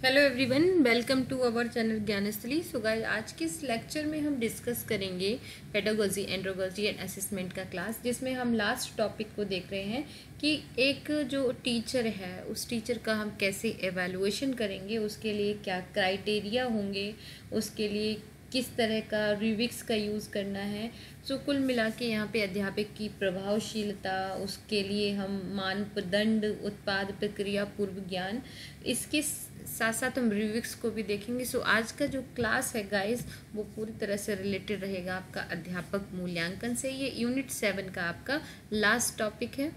Hello everyone, welcome to our channel Gyansthali. So guys, आज के इस लेक्चर में हम डिस्कस करेंगे पेडागोजी, एंड्रोगोजी एंड असेसमेंट का क्लास, जिसमें हम लास्ट टॉपिक को देख रहे हैं कि एक जो टीचर है उस टीचर का हम कैसे एवेलुएशन करेंगे, उसके लिए क्या क्राइटेरिया होंगे, उसके लिए किस तरह का रिविक्स का यूज़ करना है। सो कुल मिला के यहाँ पे अध्यापक की प्रभावशीलता, उसके लिए हम मानदंड, उत्पाद, प्रक्रिया, पूर्व ज्ञान, इसके साथ साथ हम रिविक्स को भी देखेंगे। सो आज का जो क्लास है गाइस, वो पूरी तरह से रिलेटेड रहेगा आपका अध्यापक मूल्यांकन से। ये यूनिट 7 का आपका लास्ट टॉपिक है।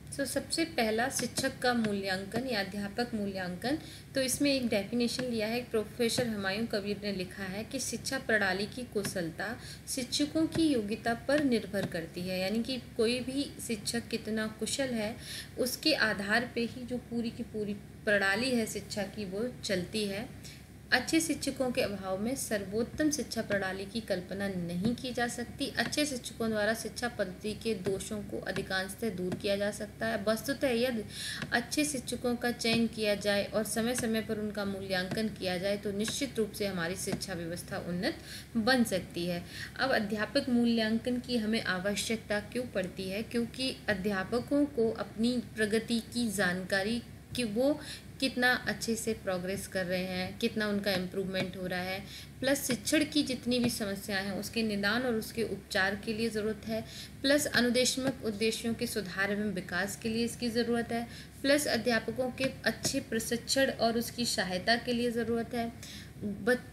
सो सबसे पहला शिक्षक का मूल्यांकन या अध्यापक मूल्यांकन। तो इसमें एक डेफिनेशन लिया है, प्रोफेसर हुमायूं कबीर ने लिखा है कि शिक्षा प्रणाली की कुशलता शिक्षकों की योग्यता पर निर्भर करती है। यानी कि कोई भी शिक्षक कितना कुशल है, उसके आधार पे ही जो पूरी की पूरी प्रणाली है शिक्षा की, वो चलती है। अच्छे शिक्षकों के अभाव में सर्वोत्तम शिक्षा प्रणाली की कल्पना नहीं की जा सकती। अच्छे शिक्षकों द्वारा शिक्षा पद्धति के दोषों को अधिकांशतः दूर किया जा सकता है। वस्तुतः यदि अच्छे शिक्षकों का चयन किया जाए और समय समय पर उनका मूल्यांकन किया जाए तो निश्चित रूप से हमारी शिक्षा व्यवस्था उन्नत बन सकती है। अब अध्यापक मूल्यांकन की हमें आवश्यकता क्यों पड़ती है? क्योंकि अध्यापकों को अपनी प्रगति की जानकारी कि वो कितना अच्छे से प्रोग्रेस कर रहे हैं, कितना उनका इम्प्रूवमेंट हो रहा है, प्लस शिक्षण की जितनी भी समस्याएं हैं उसके निदान और उसके उपचार के लिए ज़रूरत है, प्लस अनुदेशात्मक उद्देश्यों के सुधार एवं विकास के लिए इसकी ज़रूरत है, प्लस अध्यापकों के अच्छे प्रशिक्षण और उसकी सहायता के लिए ज़रूरत है,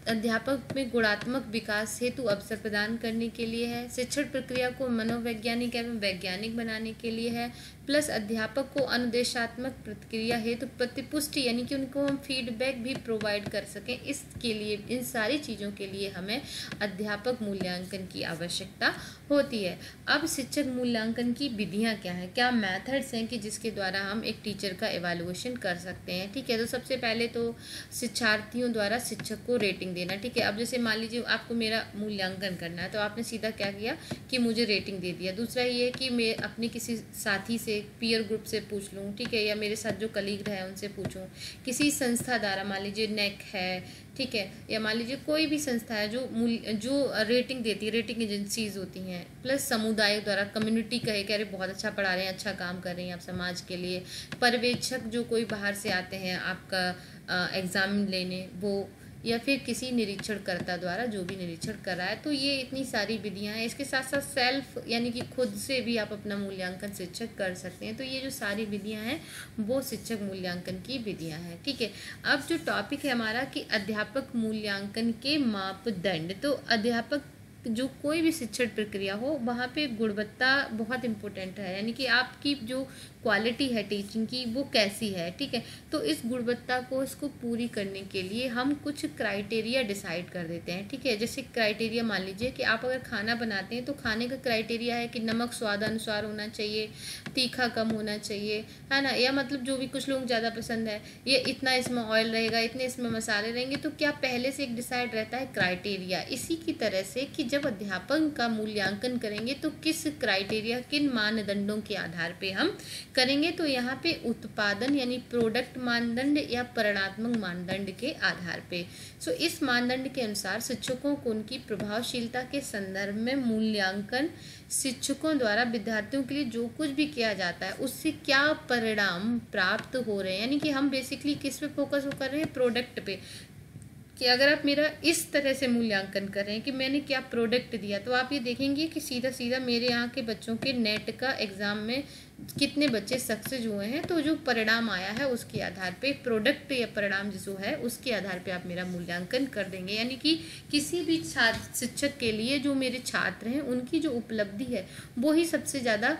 अध्यापक में गुणात्मक विकास हेतु अवसर प्रदान करने के लिए है, शिक्षण प्रक्रिया को मनोवैज्ञानिक एवं वैज्ञानिक बनाने के लिए है, प्लस अध्यापक को अनुदेशात्मक प्रतिक्रिया हेतु प्रतिपुष्टि यानी कि उनको हम फीडबैक भी प्रोवाइड कर सकें, इसके लिए, इन सारी चीज़ों के लिए हमें अध्यापक मूल्यांकन की आवश्यकता होती है। अब शिक्षक मूल्यांकन की विधियां क्या है, क्या मेथड्स हैं कि जिसके द्वारा हम एक टीचर का एवेलुएशन कर सकते हैं। ठीक है, तो सबसे पहले तो शिक्षार्थियों द्वारा शिक्षक को रेटिंग देना। ठीक है, अब जैसे मान लीजिए आपको मेरा मूल्यांकन करना है तो आपने सीधा क्या किया कि मुझे रेटिंग दे दिया। दूसरा ये है कि मैं अपने किसी साथी से, पीयर ग्रुप से पूछ लूँ, ठीक है, या मेरे साथ जो कलीग है उनसे पूछूँ, किसी संस्था द्वारा, मान लीजिए नेक है, ठीक है, या मान लीजिए कोई भी संस्था है जो रेटिंग देती है, रेटिंग एजेंसीज होती हैं, प्लस समुदाय द्वारा, कम्युनिटी कहे कि अरे बहुत अच्छा पढ़ा रहे हैं, अच्छा काम कर रही हैं आप समाज के लिए, पर्यवेक्षक जो कोई बाहर से आते हैं आपका एग्ज़ाम लेने, वो, या फिर किसी निरीक्षणकर्ता द्वारा जो भी निरीक्षण कर रहा है। तो ये इतनी सारी विधियां हैं। इसके साथ साथ सेल्फ यानी कि खुद से भी आप अपना मूल्यांकन शिक्षक कर सकते हैं। तो ये जो सारी विधियां हैं वो शिक्षक मूल्यांकन की विधियां हैं। ठीक है, अब जो टॉपिक है हमारा कि अध्यापक मूल्यांकन के मापदंड। तो अध्यापक जो कोई भी शिक्षण प्रक्रिया हो वहाँ पे गुणवत्ता बहुत इम्पोर्टेंट है, यानी कि आपकी जो क्वालिटी है टीचिंग की वो कैसी है। ठीक है, तो इस गुणवत्ता को, इसको पूरी करने के लिए हम कुछ क्राइटेरिया डिसाइड कर देते हैं। ठीक है, जैसे क्राइटेरिया मान लीजिए कि आप अगर खाना बनाते हैं तो खाने का क्राइटेरिया है कि नमक स्वादानुसार होना चाहिए, तीखा कम होना चाहिए, है ना, या मतलब जो भी कुछ लोग ज़्यादा पसंद है, ये इतना इसमें ऑयल रहेगा, इतने इसमें मसाले रहेंगे। तो क्या पहले से एक डिसाइड रहता है क्राइटेरिया। इसी की तरह से कि जब अध्यापन का मूल्यांकन करेंगे तो किस क्राइटेरिया, किन मानदंडों के आधार पे हम करेंगे, तो यहाँ पे उत्पादन यानी प्रोडक्ट मानदंड या परिणात्मक मानदंड के आधार पे। सो इस मानदंड के अनुसार शिक्षकों को उनकी प्रभावशीलता के संदर्भ में मूल्यांकन, शिक्षकों द्वारा विद्यार्थियों के लिए जो कुछ भी किया जाता है उससे क्या परिणाम प्राप्त हो रहे हैं। यानी कि हम बेसिकली किस पे फोकस कर रहे हैं, प्रोडक्ट पे, कि अगर आप मेरा इस तरह से मूल्यांकन कर रहे हैं कि मैंने क्या प्रोडक्ट दिया, तो आप ये देखेंगे कि सीधा सीधा मेरे यहाँ के बच्चों के नेट का एग्ज़ाम में कितने बच्चे सक्सेस हुए हैं, तो जो परिणाम आया है उसके आधार पे, प्रोडक्ट या परिणाम जो है उसके आधार पे आप मेरा मूल्यांकन कर देंगे। यानी कि किसी भी छात्र, शिक्षक के लिए जो मेरे छात्र हैं उनकी जो उपलब्धि है वो ही सबसे ज़्यादा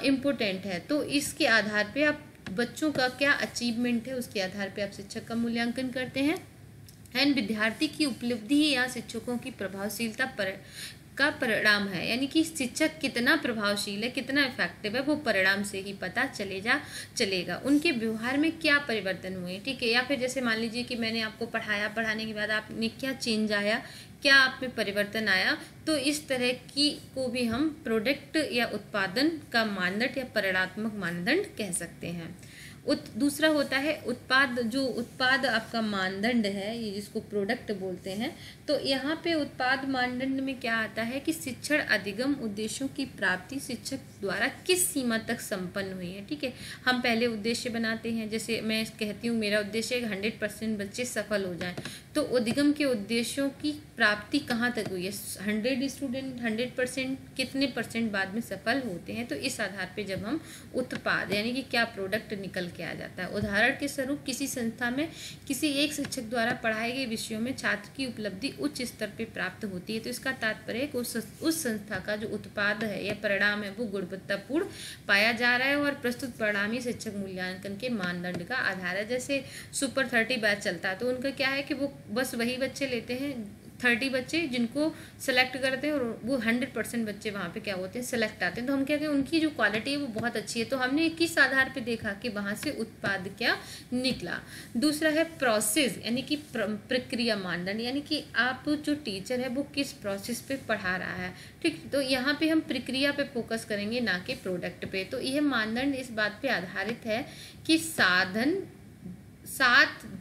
इम्पोर्टेंट है। तो इसके आधार पर आप बच्चों का क्या अचीवमेंट है उसके आधार पर आप शिक्षक का मूल्यांकन करते हैं। एंड विद्यार्थी की उपलब्धि ही यहाँ शिक्षकों की प्रभावशीलता का परिणाम है। यानी कि शिक्षक कितना प्रभावशील है, कितना इफेक्टिव है, वो परिणाम से ही पता चलेगा। उनके व्यवहार में क्या परिवर्तन हुए, ठीक है, या फिर जैसे मान लीजिए कि मैंने आपको पढ़ाया, पढ़ाने के बाद आपने क्या चेंज आया, क्या आप में परिवर्तन आया। तो इस तरह की को भी हम प्रोडक्ट या उत्पादन का मानदंड या परिणात्मक मानदंड कह सकते हैं। दूसरा होता है उत्पाद, जो उत्पाद आपका मानदंड है, ये जिसको प्रोडक्ट बोलते हैं। तो यहाँ पे उत्पाद मानदंड में क्या आता है कि शिक्षण अधिगम उद्देश्यों की प्राप्ति शिक्षक द्वारा किस सीमा तक संपन्न हुई है। ठीक है, हम पहले उद्देश्य बनाते हैं, जैसे मैं कहती हूँ मेरा उद्देश्य है 100% बच्चे सफल हो जाएं, तो अधिगम के उद्देश्यों की प्राप्ति कहाँ तक हुई है, 100 स्टूडेंट 100% कितने परसेंट बाद में सफल होते हैं। तो इस आधार पे जब हम उत्पाद यानी कि क्या प्रोडक्ट निकल के आ जाता है। उदाहरण के स्वरूप किसी संस्था में किसी एक शिक्षक द्वारा पढ़ाए गए विषयों में छात्र की उपलब्धि उच्च स्तर पे प्राप्त होती है, तो इसका तात्पर्य है कि उस संस्था का जो उत्पाद है या परिणाम है वो गुणवत्तापूर्ण पाया जा रहा है और प्रस्तुत परिणाम ही शिक्षक मूल्यांकन के मानदंड का आधार है। जैसे सुपर 30 बैच चलता है, तो उनका क्या है कि वो बस वही बच्चे लेते हैं, 30 बच्चे जिनको सेलेक्ट करते हैं और वो 100% बच्चे वहाँ पे क्या होते हैं, सेलेक्ट आते हैं। तो हम क्या कहें, उनकी जो क्वालिटी है वो बहुत अच्छी है। तो हमने किस आधार पे देखा कि वहाँ से उत्पाद क्या निकला। दूसरा है प्रोसेस यानी कि प्रक्रिया मानदंड, यानी कि आप जो टीचर है वो किस प्रोसेस पे पढ़ा रहा है। ठीक, तो यहाँ पे हम प्रक्रिया पे फोकस करेंगे ना कि प्रोडक्ट पे। तो यह मानदंड इस बात पे आधारित है कि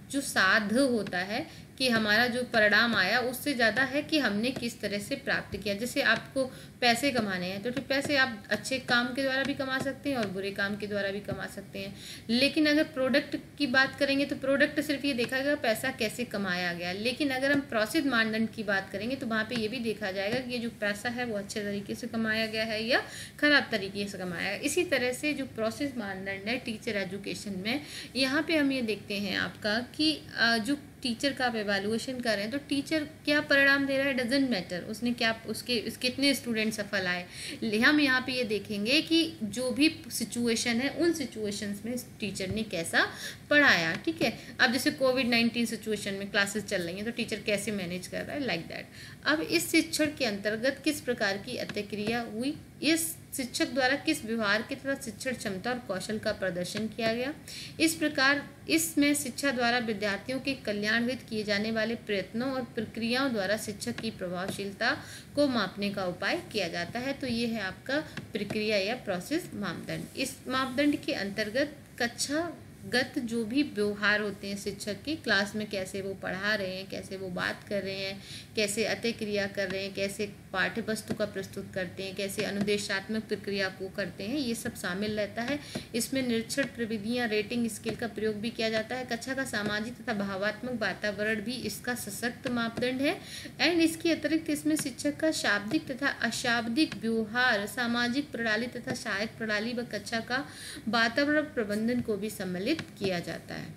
जो साध होता है कि हमारा जो परिणाम आया उससे ज़्यादा है कि हमने किस तरह से प्राप्त किया। जैसे आपको पैसे कमाने हैं तो पैसे आप अच्छे काम के द्वारा भी कमा सकते हैं और बुरे काम के द्वारा भी कमा सकते हैं। लेकिन अगर प्रोडक्ट की बात करेंगे तो प्रोडक्ट सिर्फ ये देखा गया पैसा कैसे कमाया गया। लेकिन अगर हम प्रोसेस मानदंड की बात करेंगे तो वहाँ पे ये भी देखा जाएगा कि ये जो पैसा है वो अच्छे तरीके से कमाया गया है या ख़राब तरीके से कमाया गया। इसी तरह से जो प्रोसेस मानदंड है टीचर एजुकेशन में, यहाँ पे हम ये देखते हैं आपका कि जो टीचर का आप एवेल्युएशन कर रहे हैं तो टीचर क्या परिणाम दे रहा है डजेंट मैटर, उसने क्या उसके कितने स्टूडेंट सफल आए। हम यहाँ पे ये देखेंगे कि जो भी सिचुएशन है उन सिचुएशंस में टीचर ने कैसा पढ़ाया। ठीक है, अब जैसे कोविड-19 सिचुएशन में क्लासेस चल रही हैं तो टीचर कैसे मैनेज कर रहा है, लाइक दैट। अब इस शिक्षण के अंतर्गत किस प्रकार की प्रतिक्रिया हुई, इस शिक्षक द्वारा किस व्यवहार के तथा शिक्षण क्षमता और कौशल का प्रदर्शन किया गया। इस प्रकार इसमें शिक्षा द्वारा विद्यार्थियों के कल्याण हित किए जाने वाले प्रयत्नों और प्रक्रियाओं द्वारा शिक्षक की प्रभावशीलता को मापने का उपाय किया जाता है। तो ये है आपका प्रक्रिया या प्रोसेस मापदंड। इस मापदंड के अंतर्गत कक्षागत जो भी व्यवहार होते हैं शिक्षक की, क्लास में कैसे वो पढ़ा रहे हैं, कैसे वो बात कर रहे हैं, कैसे अतिक्रिया कर रहे हैं, कैसे पाठ्य वस्तु का प्रस्तुत करते हैं, कैसे अनुदेशात्मक प्रक्रिया को करते हैं, ये सब शामिल रहता है। इसमें निरीक्षण प्रविधियाँ रेटिंग स्केल का प्रयोग भी किया जाता है। कक्षा का सामाजिक तथा भावात्मक वातावरण भी इसका सशक्त मापदंड है। एंड इसके अतिरिक्त इसमें शिक्षक का शाब्दिक तथा अशाब्दिक व्यवहार, सामाजिक प्रणाली तथा सहायक प्रणाली व कक्षा का वातावरण प्रबंधन को भी सम्मिलित किया जाता है।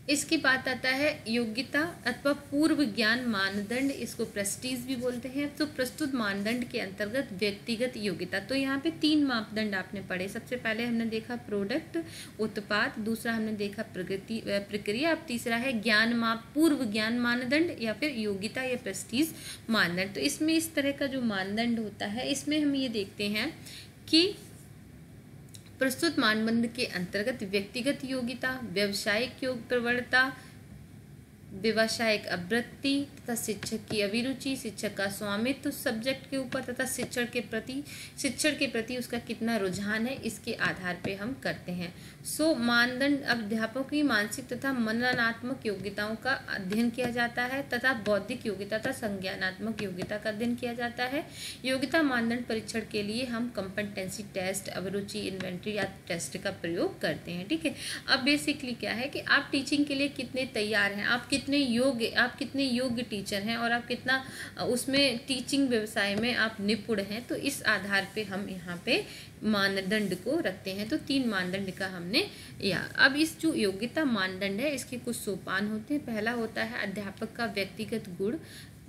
इसकी बात आता है योग्यता अथवा पूर्व ज्ञान मानदंड, इसको प्रेस्टीज भी बोलते हैं। तो प्रस्तुत मानदंड के अंतर्गत व्यक्तिगत योग्यता, तो यहाँ पे 3 मापदंड आपने पढ़े। सबसे पहले हमने देखा प्रोडक्ट उत्पाद, दूसरा हमने देखा प्रक्रिया, अब तीसरा है पूर्व ज्ञान मानदंड या फिर योग्यता या प्रेस्टीज मानदंड। तो इसमें इस तरह का जो मानदंड होता है इसमें हम ये देखते हैं कि प्रस्तुत मानदंड के अंतर्गत व्यक्तिगत योग्यता, व्यावसायिक प्रवणता, व्यवसायिक आवृत्ति तथा शिक्षक की अभिरुचि, शिक्षक का स्वामित्व सब्जेक्ट के ऊपर तथा शिक्षण के प्रति उसका कितना रुझान है, इसके आधार पे हम करते हैं। मानदंड अध्यापकों की मानसिक तथा मननात्मक योग्यताओं का अध्ययन किया जाता है तथा बौद्धिक योग्यता तथा संज्ञानात्मक योग्यता का अध्ययन किया जाता है। योग्यता मानदंड परीक्षण के लिए हम कंपेटेंसी टेस्ट, अभिरुचि इन्वेंटरी आदि टेस्ट का प्रयोग करते हैं। ठीक है, अब बेसिकली क्या है कि आप टीचिंग के लिए कितने तैयार हैं, आप कितने योग्य टीचर हैं और आप कितना उसमें टीचिंग व्यवसाय में आप निपुण हैं। तो इस आधार पे हम यहाँ पे मानदंड को रखते हैं। तो 3 मानदंड का हमने या अब इस जो योग्यता मानदंड है इसके कुछ सोपान होते हैं। पहला होता है अध्यापक का व्यक्तिगत गुण,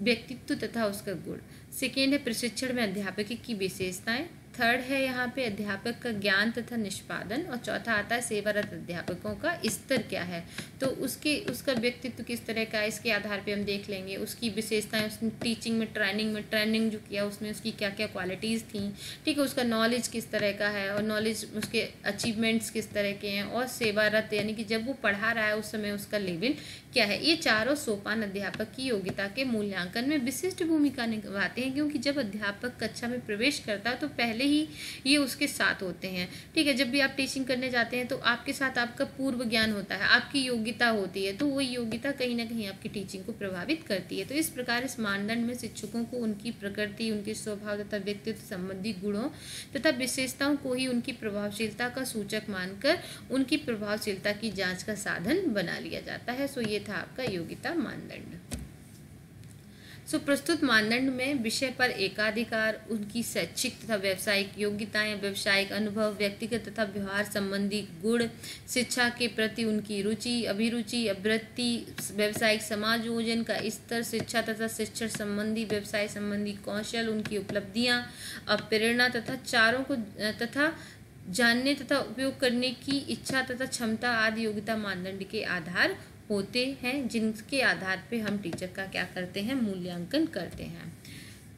व्यक्तित्व तथा उसका गुण। सेकेंड है प्रशिक्षण में अध्यापक की विशेषताएं। थर्ड है यहाँ पे अध्यापक का ज्ञान तथा निष्पादन। और चौथा आता है सेवारत अध्यापकों का स्तर क्या है, तो उसका व्यक्तित्व किस तरह का है, इसके आधार पे हम देख लेंगे। उसकी विशेषताएं, उसने टीचिंग में ट्रेनिंग जो किया उसमें उसकी क्या क्या क्वालिटीज़ थी। ठीक है, उसका नॉलेज किस तरह का है और नॉलेज उसके अचीवमेंट्स किस तरह के हैं। और सेवारत यानी कि जब वो पढ़ा रहा है उस समय उसका लेवल क्या है। ये चारों सोपान अध्यापक की योग्यता के मूल्यांकन में विशिष्ट भूमिका निभाते हैं, क्योंकि जब अध्यापक कक्षा में प्रवेश करता है तो पहले ही ये उसके साथ होते हैं। ठीक है, जब भी आप टीचिंग करने जाते हैं तो आपके साथ आपका पूर्व ज्ञान होता है, आपकी योग्यता होती है, तो वो योग्यता कहीं ना कहीं आपकी टीचिंग को प्रभावित करती है। तो इस प्रकार इस मानदंड में शिक्षकों को उनकी प्रकृति, उनके स्वभाव तथा व्यक्तित्व संबंधी गुणों तथा विशेषताओं को ही उनकी प्रभावशीलता का सूचक मानकर उनकी प्रभावशीलता की जांच का साधन बना लिया जाता है। सो ये था आपका योग्यता मानदंड। प्रस्तुत मानदंड में विषय पर एकाधिकार, उनकी शैक्षिक तथा व्यावसायिक योग्यताएं, व्यावसायिक अनुभव, व्यक्तिगत तथा व्यवहार संबंधी गुण, शिक्षा के प्रति उनकी रुचि, अभिरुचि, अवृत्ति, व्यावसायिक समायोजन का स्तर, शिक्षा तथा शिक्षण संबंधी व्यवसाय संबंधी कौशल, उनकी उपलब्धियां, प्रेरणा तथा चारों को तथा जानने तथा उपयोग करने की इच्छा तथा क्षमता आदि योग्यता मानदंड के आधार होते हैं, जिनके आधार पे हम टीचर का क्या करते हैं, मूल्यांकन करते हैं।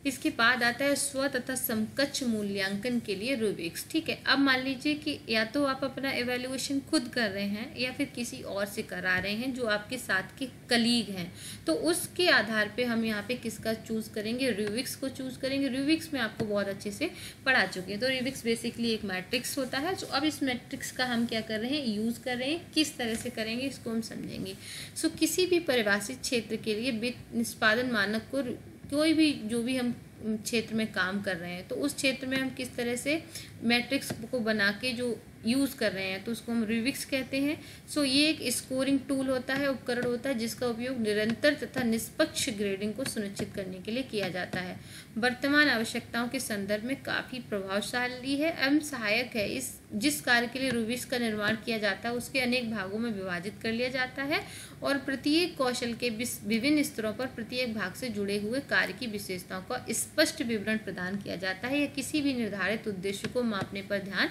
इसके बाद आता है स्व तथा समकक्ष मूल्यांकन के लिए रूब्रिक्स। ठीक है, अब मान लीजिए कि या तो आप अपना एवेल्युएशन खुद कर रहे हैं या फिर किसी और से करा रहे हैं जो आपके साथ के कलीग हैं, तो उसके आधार पे हम यहाँ पे किसका चूज करेंगे, रूब्रिक्स को चूज करेंगे। रूब्रिक्स में आपको बहुत अच्छे से पढ़ा चुके हैं। तो रूब्रिक्स बेसिकली एक मैट्रिक्स होता है। तो अब इस मैट्रिक्स का हम क्या कर रहे हैं, यूज कर रहे हैं। किस तरह से करेंगे इसको हम समझेंगे। किसी भी परिभाषित क्षेत्र के लिए वित्त निष्पादन मानक को, कोई भी जो भी हम क्षेत्र में काम कर रहे हैं तो उस क्षेत्र में हम किस तरह से मैट्रिक्स को बना के जो यूज़ कर रहे हैं तो उसको हम रूब्रिक्स कहते हैं। ये एक स्कोरिंग टूल होता है, उपकरण होता है जिसका उपयोग निरंतर तथा निष्पक्ष ग्रेडिंग को सुनिश्चित करने के लिए किया जाता है। वर्तमान आवश्यकताओं के संदर्भ में काफ़ी प्रभावशाली है एवं सहायक है। इस जिस कार्य के लिए रूब्रिक्स का निर्माण किया जाता है उसके अनेक भागों में विभाजित कर लिया जाता है और प्रत्येक कौशल के विभिन्न स्तरों पर प्रत्येक भाग से जुड़े हुए कार्य की विशेषताओं का स्पष्ट विवरण प्रदान किया जाता है। यह किसी भी निर्धारित उद्देश्य को मापने पर ध्यान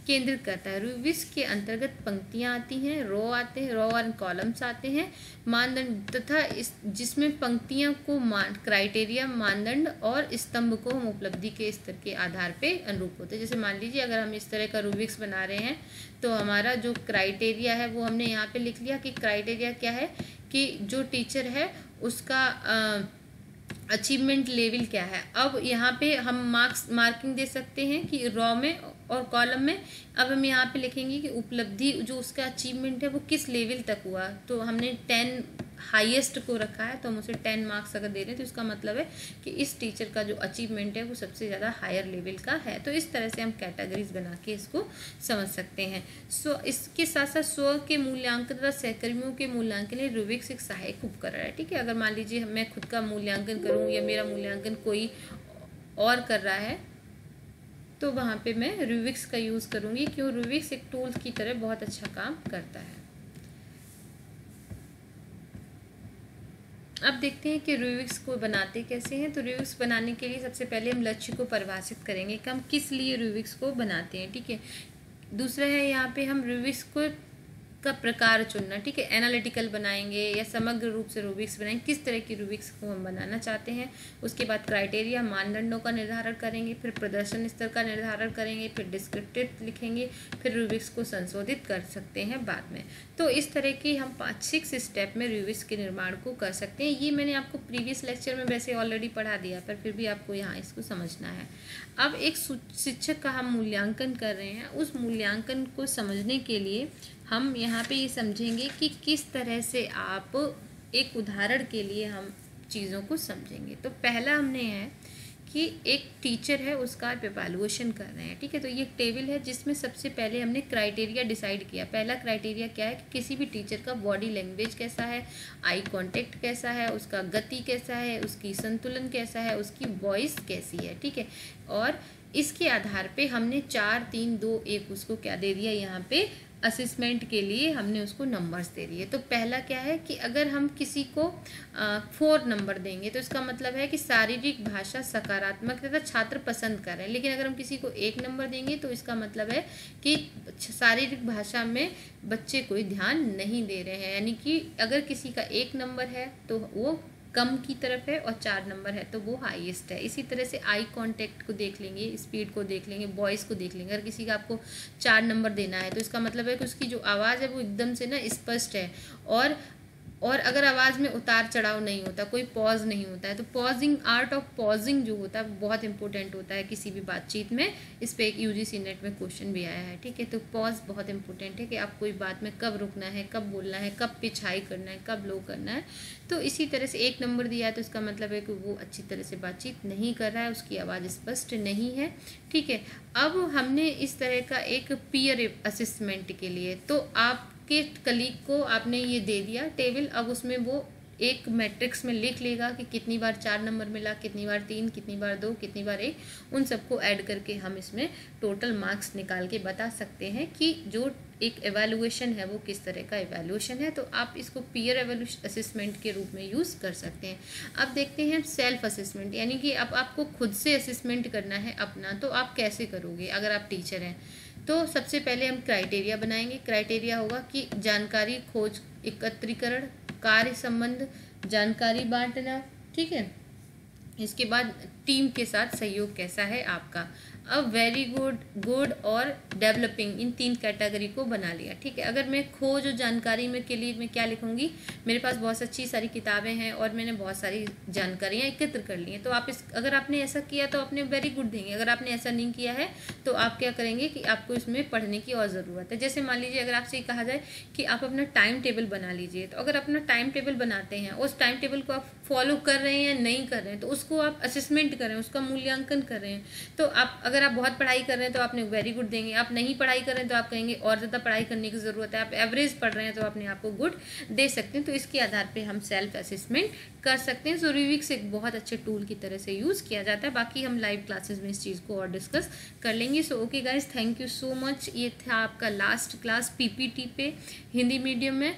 केंद्रित करता है। रूब्रिक्स के अंतर्गत पंक्तियां आती हैं, रो आते हैं, रो और कॉलम्स आते हैं, मानदंड तथा जिसमें पंक्तियों को क्राइटेरिया, मानदंड और स्तंभ को हम उपलब्धि के स्तर के आधार पे अनुरूप होते हैं। जैसे मान लीजिए अगर हम इस तरह का रूब्रिक्स बना रहे हैं तो हमारा जो क्राइटेरिया है वो हमने यहाँ पे लिख लिया कि क्राइटेरिया क्या है कि जो टीचर है उसका अचीवमेंट लेवल क्या है। अब यहाँ पे हम मार्किंग दे सकते हैं कि रॉ में और कॉलम में। अब हम यहाँ पे लिखेंगे कि उपलब्धि जो उसका अचीवमेंट है वो किस लेवल तक हुआ। तो हमने 10 हाईएस्ट को रखा है तो हम उसे 10 मार्क्स अगर दे रहे हैं तो इसका मतलब है कि इस टीचर का जो अचीवमेंट है वो सबसे ज़्यादा हायर लेवल का है। तो इस तरह से हम कैटेगरीज बना के इसको समझ सकते हैं। इसके साथ साथ स्व के मूल्यांकन तथा सहकर्मियों के मूल्यांकन के लिए रूब्रिक्स एक सहायक उपकरण है। ठीक है, अगर मान लीजिए मैं खुद का मूल्यांकन करूँ या मेरा मूल्यांकन कोई और कर रहा है तो वहाँ पे मैं रूब्रिक्स का यूज़ करूँगी। क्यों, रूब्रिक्स एक टूल की तरह बहुत अच्छा काम करता है। अब देखते हैं कि रूब्रिक्स को बनाते कैसे हैं। तो रूब्रिक्स बनाने के लिए सबसे पहले हम लक्ष्य को परिभाषित करेंगे कि हम किस लिए रूब्रिक्स को बनाते हैं। ठीक है, दूसरा है यहाँ पे हम रूब्रिक्स को का प्रकार चुनना। ठीक है, एनालिटिकल बनाएंगे या समग्र रूप से रूब्रिक्स बनाएंगे, किस तरह की रूब्रिक्स को हम बनाना चाहते हैं। उसके बाद क्राइटेरिया, मानदंडों का निर्धारण करेंगे, फिर प्रदर्शन स्तर का निर्धारण करेंगे, फिर डिस्क्रिप्टिव लिखेंगे, फिर रूब्रिक्स को संशोधित कर सकते हैं बाद में। तो इस तरह की हम 5-6 स्टेप में रूब्रिक्स के निर्माण को कर सकते हैं। ये मैंने आपको प्रीवियस लेक्चर में वैसे ऑलरेडी पढ़ा दिया, पर फिर भी आपको यहाँ इसको समझना है। अब एक शिक्षक का हम मूल्यांकन कर रहे हैं, उस मूल्यांकन को समझने के लिए हम यहाँ पे ये समझेंगे कि किस तरह से आप एक उदाहरण के लिए हम चीज़ों को समझेंगे। तो पहला हमने है कि एक टीचर है उसका आप इवैल्यूएशन कर रहे हैं। ठीक है, तो ये टेबल है जिसमें सबसे पहले हमने क्राइटेरिया डिसाइड किया। पहला क्राइटेरिया क्या है कि किसी भी टीचर का बॉडी लैंग्वेज कैसा है, आई कांटेक्ट कैसा है, उसका गति कैसा है, उसकी संतुलन कैसा है, उसकी वॉइस कैसी है। ठीक है, और इसके आधार पे हमने 4, 3, 2, 1 उसको क्या दे दिया, यहाँ पे असेसमेंट के लिए हमने उसको नंबर्स दे दिए। तो पहला क्या है कि अगर हम किसी को 4 नंबर देंगे तो इसका मतलब है कि शारीरिक भाषा सकारात्मक तथा छात्र पसंद कर रहे हैं। लेकिन अगर हम किसी को 1 नंबर देंगे तो इसका मतलब है कि शारीरिक भाषा में बच्चे कोई ध्यान नहीं दे रहे हैं। यानी कि अगर किसी का 1 नंबर है तो वो कम की तरफ है और 4 नंबर है तो वो हाईएस्ट है। इसी तरह से आई कांटेक्ट को देख लेंगे, स्पीड को देख लेंगे, वॉइस को देख लेंगे। अगर किसी का आपको 4 नंबर देना है तो इसका मतलब है कि उसकी जो आवाज़ है वो एकदम से ना स्पष्ट है और और अगर आवाज़ में उतार चढ़ाव नहीं होता, कोई पॉज नहीं होता है, तो पॉजिंग, आर्ट ऑफ पॉजिंग जो होता है वो बहुत इंपॉर्टेंट होता है किसी भी बातचीत में। इस पर एक यूजीसी नेट में क्वेश्चन भी आया है, ठीक है। तो पॉज बहुत इंपॉर्टेंट है कि आप कोई बात में कब रुकना है, कब बोलना है, कब पिच हाई करना है, कब लो करना है। तो इसी तरह से 1 नंबर दिया है तो इसका मतलब है कि वो अच्छी तरह से बातचीत नहीं कर रहा है, उसकी आवाज़ स्पष्ट नहीं है, ठीक है। अब हमने इस तरह का एक पीयर असेसमेंट के लिए, तो आप के कलीग को आपने ये दे दिया टेबल, अब उसमें वो एक मैट्रिक्स में लिख लेगा कि कितनी बार 4 नंबर मिला, कितनी बार 3, कितनी बार 2, कितनी बार 1, उन सबको ऐड करके हम इसमें टोटल मार्क्स निकाल के बता सकते हैं कि जो एक एवेलुएशन है वो किस तरह का एवेलुएशन है। तो आप इसको पीयर असेसमेंट के रूप में यूज़ कर सकते हैं। अब देखते हैं सेल्फ असेसमेंट, यानी कि अब आपको खुद से असेसमेंट करना है अपना, तो आप कैसे करोगे अगर आप टीचर हैं। तो सबसे पहले हम क्राइटेरिया बनाएंगे। क्राइटेरिया होगा कि जानकारी खोज, एकत्रीकरण, कार्य संबंध, जानकारी बांटना, ठीक है। इसके बाद टीम के साथ सहयोग कैसा है आपका। अब वेरी गुड, गुड और डेवलपिंग, इन 3 कैटेगरी को बना लिया, ठीक है। अगर मैं खोज और जानकारी में के लिए मैं क्या लिखूंगी, मेरे पास बहुत अच्छी सारी किताबें हैं और मैंने बहुत सारी जानकारियाँ एकत्र कर ली हैं, तो आप अगर आपने ऐसा किया तो आपने वेरी गुड देंगे। अगर आपने ऐसा नहीं किया है तो आप क्या करेंगे कि आपको इसमें पढ़ने की और ज़रूरत है। जैसे मान लीजिए अगर आपसे कहा जाए कि आप अपना टाइम टेबल बना लीजिए, तो अगर अपना टाइम टेबल बनाते हैं, उस टाइम टेबल को आप फॉलो कर रहे हैं या नहीं कर रहे हैं, तो उसको आप असेसमेंट कर रहे हैं, उसका मूल्यांकन कर रहे हैं। तो आप अगर आप बहुत पढ़ाई कर रहे हैं तो आपने वेरी गुड देंगे, आप नहीं पढ़ाई कर रहे हैं तो आप कहेंगे और ज़्यादा पढ़ाई करने की ज़रूरत है, आप एवरेज पढ़ रहे हैं तो अपने आप को गुड दे सकते हैं। तो इसके आधार पे हम सेल्फ असेसमेंट कर सकते हैं। सो रिविक्स एक बहुत अच्छे टूल की तरह से यूज़ किया जाता है। बाकी हम लाइव क्लासेस में इस चीज़ को और डिस्कस कर लेंगे। So okay guys, thank you so much. ये था आपका लास्ट क्लास पीपीटी पे हिंदी मीडियम में,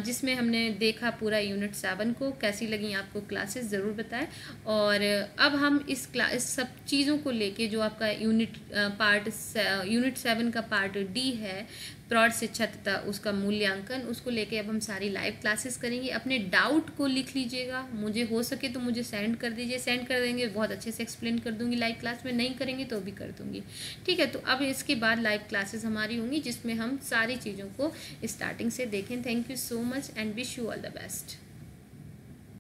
जिसमें हमने देखा पूरा यूनिट 7 को। कैसी लगी आपको क्लासेस ज़रूर बताएं। और अब हम इस सब चीज़ों को लेके जो आपका यूनिट 7 का पार्ट डी है, प्रौढ़ शिक्षा तथा उसका मूल्यांकन, उसको लेके अब हम सारी लाइव क्लासेस करेंगे। अपने डाउट को लिख लीजिएगा, मुझे हो सके तो मुझे सेंड कर दीजिए, सेंड कर देंगे बहुत अच्छे से एक्सप्लेन कर दूंगी लाइव क्लास में, नहीं करेंगे तो भी कर दूंगी, ठीक है। तो अब इसके बाद लाइव क्लासेस हमारी होंगी जिसमें हम सारी चीज़ों को स्टार्टिंग से देखें। Thank you so much and wish you all the best.